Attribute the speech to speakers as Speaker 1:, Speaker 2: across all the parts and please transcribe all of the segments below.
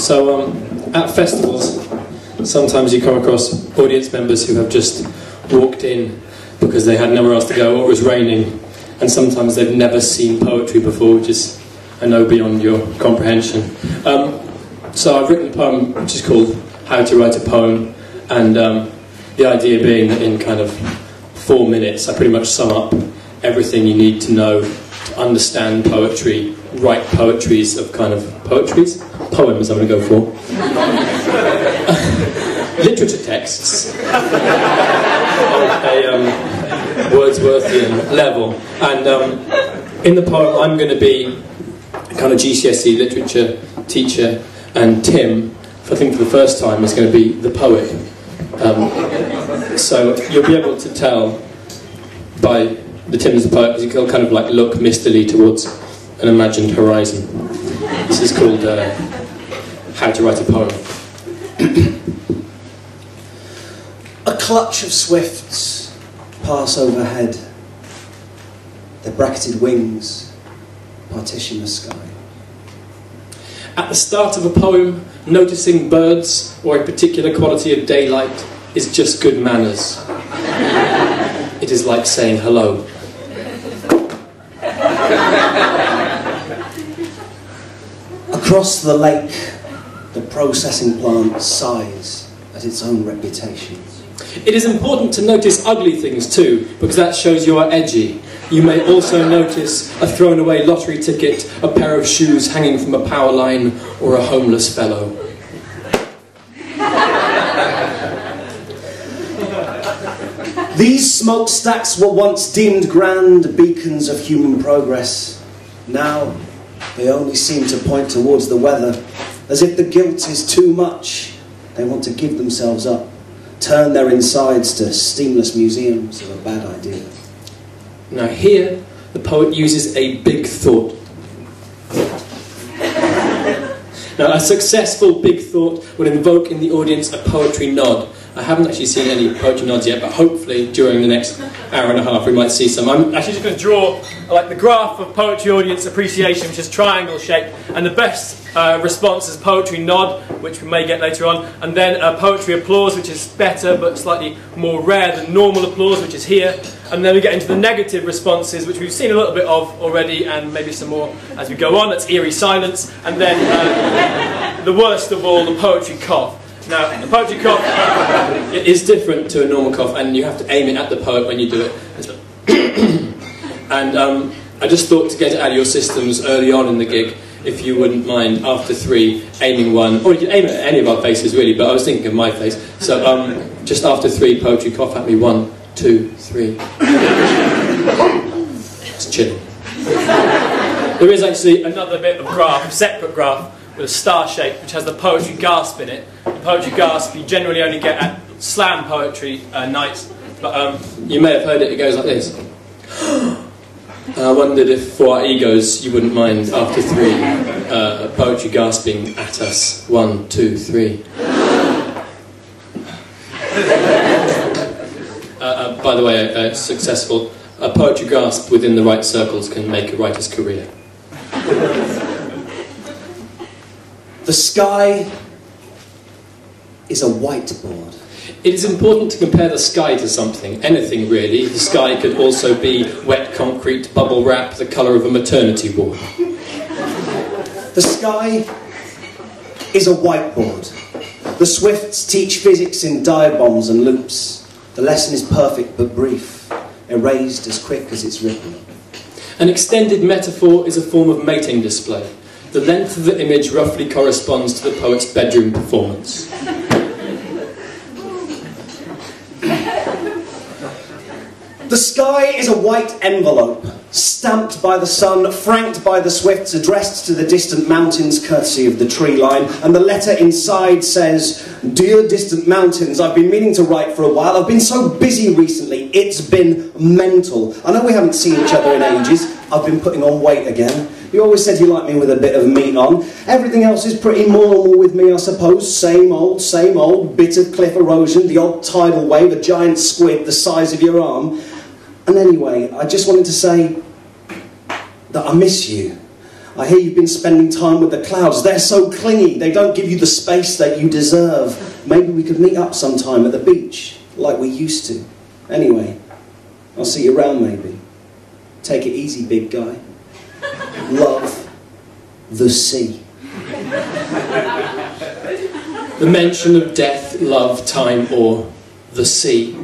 Speaker 1: So at festivals, sometimes you come across audience members who have just walked in because they had nowhere else to go or it was raining, and sometimes they've never seen poetry before, which is, I know, beyond your comprehension. So I've written a poem which is called How to Write a Poem, and the idea being that in kind of 4 minutes I pretty much sum up everything you need to know to understand poetry, write poems I'm going to go for. Literature texts of a Wordsworthian level. And in the poem I'm going to be a kind of GCSE literature teacher, and Tim, I think for the first time, is going to be the poet. So you'll be able to tell by the Tim is the poet, because he'll kind of like look mistily towards an imagined horizon. This is called How to Write a Poem.
Speaker 2: A clutch of swifts pass overhead. Their bracketed wings partition the sky.
Speaker 1: At the start of a poem, noticing birds or a particular quality of daylight is just good manners. It is like saying hello.
Speaker 2: Across the lake, the processing plant sighs at its own reputation.
Speaker 1: It is important to notice ugly things too, because that shows you are edgy. You may also notice a thrown away lottery ticket, a pair of shoes hanging from a power line, or a homeless fellow.
Speaker 2: These smokestacks were once deemed grand beacons of human progress. Now they only seem to point towards the weather, as if the guilt is too much. They want to give themselves up, turn their insides to steamless museums of a bad idea.
Speaker 1: Now here, the poet uses a big thought. Now a successful big thought would invoke in the audience a poetry nod. I haven't actually seen any poetry nods yet, but hopefully during the next hour and a half we might see some. I'm actually just going to draw like the graph of poetry audience appreciation, which is triangle shaped, and the best response is poetry nod, which we may get later on, and then poetry applause, which is better but slightly more rare than normal applause, which is here, and then we get into the negative responses, which we've seen a little bit of already, and maybe some more as we go on. That's eerie silence, and then the worst of all, the poetry cough. Now, the poetry cough is different to a normal cough, and you have to aim it at the poet when you do it. And I just thought to get it out of your systems early on in the gig, if you wouldn't mind, after 3, aiming one, or you can aim it at any of our faces really, but I was thinking of my face. So just after 3, poetry cough at me, 1, 2, 3. It's chilling. There is actually another bit of graph, a separate graph, with a star shape, which has the poetry gasp in it. The poetry gasp you generally only get at slam poetry nights, but you may have heard it. It goes like this. I wondered if for our egos you wouldn't mind after 3 poetry gasping at us. 1, 2, 3. By the way, a poetry gasp within the right circles can make a writer's career.
Speaker 2: The sky is a whiteboard.
Speaker 1: It is important to compare the sky to something, anything really. The sky could also be wet concrete, bubble wrap, the colour of a maternity ward.
Speaker 2: The sky is a whiteboard. The Swifts teach physics in diabombs and loops. The lesson is perfect but brief, erased as quick as it's written.
Speaker 1: An extended metaphor is a form of mating display. The length of the image roughly corresponds to the poet's bedroom performance.
Speaker 2: The sky is a white envelope, stamped by the sun, franked by the Swifts, addressed to the distant mountains courtesy of the tree line, and the letter inside says, "Dear distant mountains, I've been meaning to write for a while. I've been so busy recently, it's been mental. I know we haven't seen each other in ages. I've been putting on weight again. You always said you liked me with a bit of meat on. Everything else is pretty normal with me, I suppose. Same old, bit of cliff erosion, the odd tidal wave, a giant squid the size of your arm. And anyway, I just wanted to say that I miss you. I hear you've been spending time with the clouds. They're so clingy, they don't give you the space that you deserve. Maybe we could meet up sometime at the beach, like we used to. Anyway, I'll see you around maybe. Take it easy, big guy. Love, the sea.
Speaker 1: The mention of death, love, time, or the sea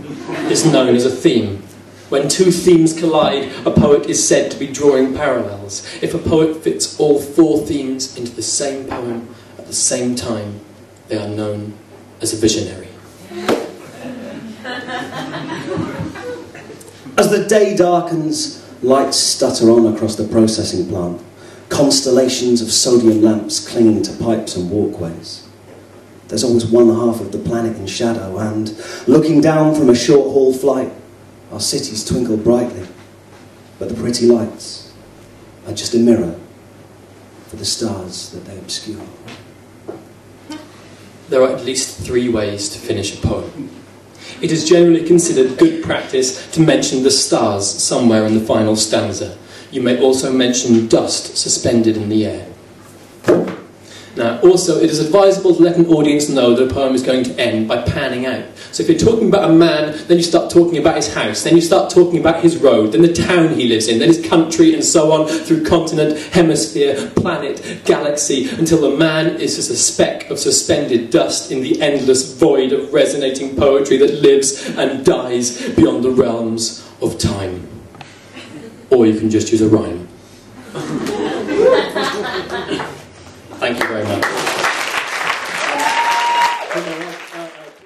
Speaker 1: is known as a theme. When two themes collide, a poet is said to be drawing parallels. If a poet fits all four themes into the same poem at the same time, they are known as a visionary.
Speaker 2: As the day darkens, lights stutter on across the processing plant, constellations of sodium lamps clinging to pipes and walkways. There's always one half of the planet in shadow, and looking down from a short-haul flight, our cities twinkle brightly, but the pretty lights are just a mirror for the stars that they obscure.
Speaker 1: There are at least 3 ways to finish a poem. It is generally considered good practice to mention the stars somewhere in the final stanza. You may also mention dust suspended in the air. Now, also, it is advisable to let an audience know that a poem is going to end by panning out. So if you're talking about a man, then you start talking about his house, then you start talking about his road, then the town he lives in, then his country, and so on, through continent, hemisphere, planet, galaxy, until the man is just a speck of suspended dust in the endless void of resonating poetry that lives and dies beyond the realms of time. Or you can just use a rhyme. Thank you very much.